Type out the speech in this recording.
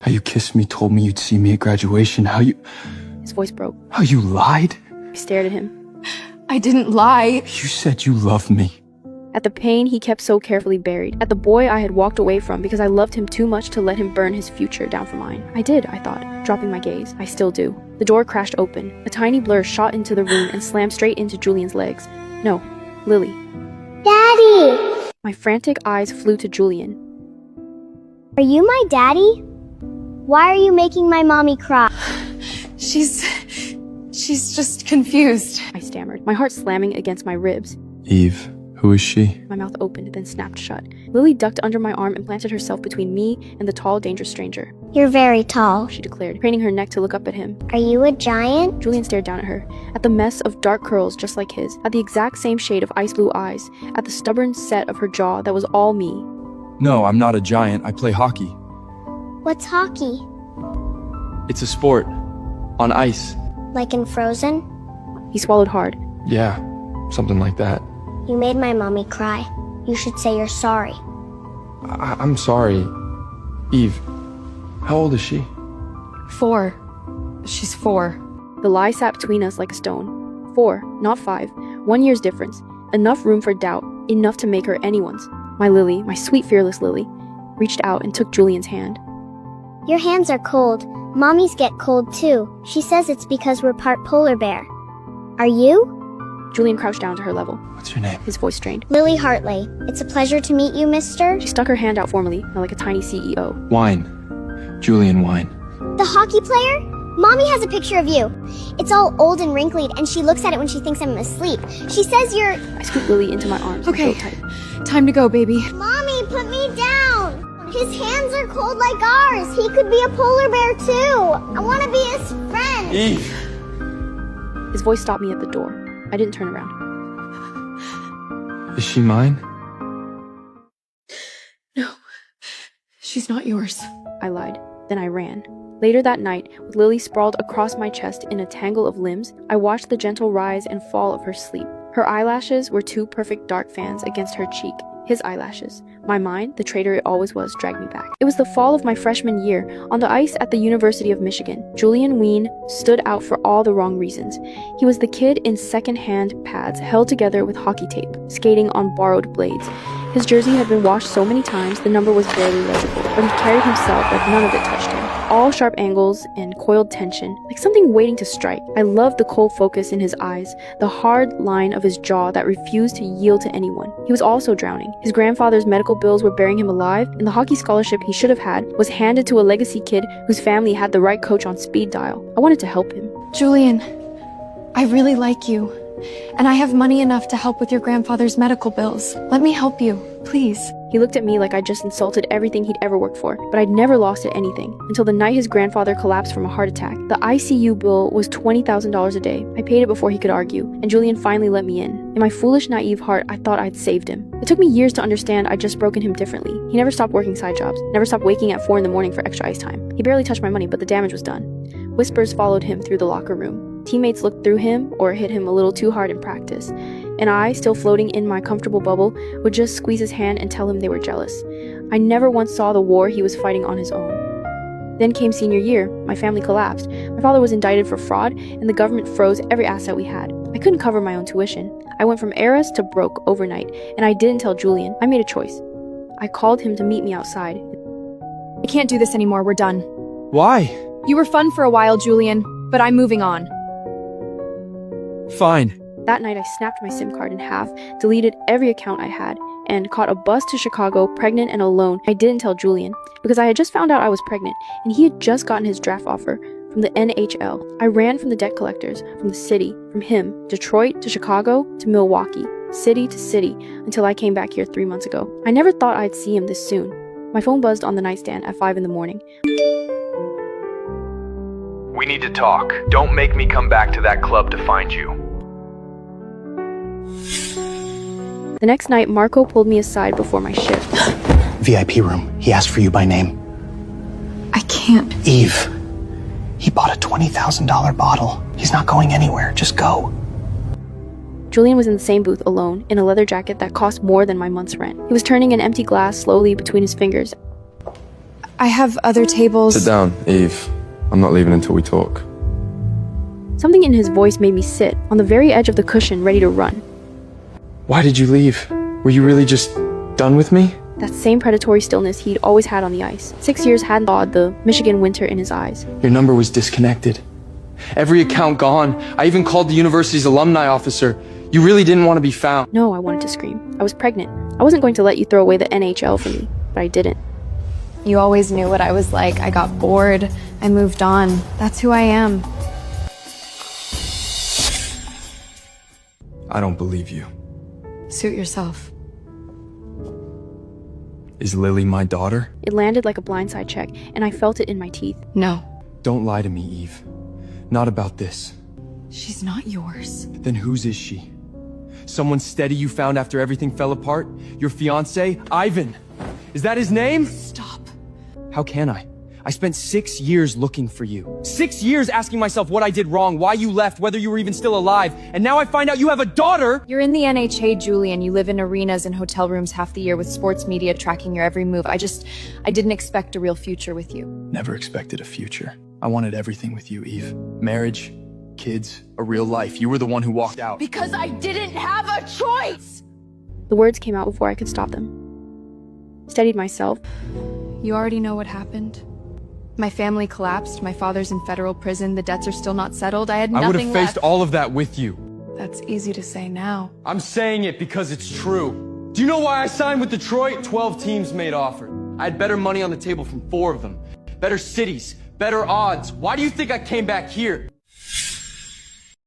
How you kissed me, told me you'd see me at graduation, how you... His voice broke. How you lied? I stared at him. I didn't lie. You said you loved me. At the pain he kept so carefully buried. At the boy I had walked away from because I loved him too much to let him burn his future down for mine. I did, I thought, dropping my gaze. I still do. The door crashed open. A tiny blur shot into the room and slammed straight into Julian's legs. No, Lily. Daddy! My frantic eyes flew to Julian. Are you my daddy? Why are you making my mommy cry? She's just confused. I stammered, my heart slamming against my ribs. Eve, who is she? My mouth opened, then snapped shut. Lily ducked under my arm and planted herself between me and the tall, dangerous stranger. You're very tall. She declared, craning her neck to look up at him. Are you a giant? Julian stared down at her, at the mess of dark curls just like his, at the exact same shade of ice blue eyes, at the stubborn set of her jaw that was all me. No, I'm not a giant. I play hockey. What's hockey? It's a sport. On ice. Like in Frozen? He swallowed hard. Yeah, something like that. You made my mommy cry. You should say you're sorry. I'm sorry. Eve, how old is she? 4. She's 4. The lie sat between us like a stone. 4, not 5. 1 year's difference. Enough room for doubt. Enough to make her anyone's. My Lily, my sweet fearless Lily, reached out and took Julian's hand. Your hands are cold. Mommies get cold too. She says it's because we're part polar bear. Are you? Julian crouched down to her level. What's your name? His voice strained. Lily Hartley. It's a pleasure to meet you, mister. She stuck her hand out formally, now like a tiny CEO. Wine. Julian Wine. The hockey player? Mommy has a picture of you. It's all old and wrinkled, and she looks at it when she thinks I'm asleep. She says you're... I scooped Lily into my arms and Okay, felt tight. time to go, baby. Mommy, put me down! His hands are cold like ours. He could be a polar bear too. I want to be his friend. Eve! His voice stopped me at the door. I didn't turn around. Is she mine? No, she's not yours. I lied. Then I ran. Later that night, with Lily sprawled across my chest in a tangle of limbs, I watched the gentle rise and fall of her sleep. Her eyelashes were 2 perfect dark fans against her cheek. His eyelashes. My mind, the traitor it always was, dragged me back. It was the fall of my freshman year, on the ice at the University of Michigan. Julian Wien stood out for all the wrong reasons. He was the kid in second-hand pads, held together with hockey tape, skating on borrowed blades. His jersey had been washed so many times, the number was barely legible, but he carried himself like none of it touched him. All sharp angles and coiled tension, like something waiting to strike. I loved the cold focus in his eyes, the hard line of his jaw that refused to yield to anyone. He was also drowning. His grandfather's medical bills were burying him alive, and the hockey scholarship he should have had was handed to a legacy kid whose family had the right coach on speed dial. I wanted to help him. Julian, I really like you. And I have money enough to help with your grandfather's medical bills. Let me help you, please. He looked at me like I'd just insulted everything he'd ever worked for, but I'd never lost at anything, until the night his grandfather collapsed from a heart attack. The ICU bill was $20,000 a day. I paid it before he could argue, and Julian finally let me in. In my foolish, naive heart, I thought I'd saved him. It took me years to understand I'd just broken him differently. He never stopped working side jobs, never stopped waking at 4 in the morning for extra ice time. He barely touched my money, but the damage was done. Whispers followed him through the locker room. Teammates looked through him or hit him a little too hard in practice, and I, still floating in my comfortable bubble, would just squeeze his hand and tell him they were jealous. I never once saw the war he was fighting on his own. Then came senior year. My family collapsed. My father was indicted for fraud, and the government froze every asset we had. I couldn't cover my own tuition. I went from heiress to broke overnight, and I didn't tell Julian. I made a choice. I called him to meet me outside. I can't do this anymore, we're done. Why? You were fun for a while, Julian, but I'm moving on. Fine. That night I snapped my SIM card in half, deleted every account I had, and caught a bus to Chicago, pregnant and alone. I didn't tell Julian, because I had just found out I was pregnant, and he had just gotten his draft offer from the NHL. I ran from the debt collectors, from the city, from him, Detroit to Chicago to Milwaukee, city to city, until I came back here 3 months ago. I never thought I'd see him this soon. My phone buzzed on the nightstand at 5 in the morning. We need to talk. Don't make me come back to that club to find you. The next night, Marco pulled me aside before my shift. VIP room. He asked for you by name. I can't. Eve. He bought a $20,000 bottle. He's not going anywhere. Just go. Julian was in the same booth alone, in a leather jacket that cost more than my month's rent. He was turning an empty glass slowly between his fingers. I have other tables. Sit down, Eve. I'm not leaving until we talk. Something in his voice made me sit on the very edge of the cushion, ready to run. Why did you leave? Were you really just done with me? That same predatory stillness he'd always had on the ice. 6 years hadn't thawed the Michigan winter in his eyes. Your number was disconnected. Every account gone. I even called the university's alumni officer. You really didn't want to be found. No, I wanted to scream. I was pregnant. I wasn't going to let you throw away the NHL for me, but I didn't. You always knew what I was like. I got bored. I moved on. That's who I am. I don't believe you. Suit yourself. Is Lily my daughter? It landed like a blindside check, and I felt it in my teeth. No. Don't lie to me, Eve. Not about this. She's not yours. Then whose is she? Someone steady you found after everything fell apart? Your fiancé, Ivan? Is that his name? Stop. How can I? I spent 6 years looking for you. 6 years asking myself what I did wrong, why you left, whether you were even still alive. And now I find out you have a daughter! You're in the NHA, Julian. You live in arenas and hotel rooms half the year with sports media tracking your every move. I didn't expect a real future with you. Never expected a future. I wanted everything with you, Eve. Marriage, kids, a real life. You were the one who walked out. Because I didn't have a choice! The words came out before I could stop them. Steadied myself. You already know what happened. My family collapsed. My father's in federal prison. The debts are still not settled. I had I would nothing have faced left. all of that with you. That's easy to say now. I'm saying it because it's true. Do you know why I signed with Detroit? 12 teams made offers. I had better money on the table from 4 of them. Better cities, better odds. Why do you think I came back here?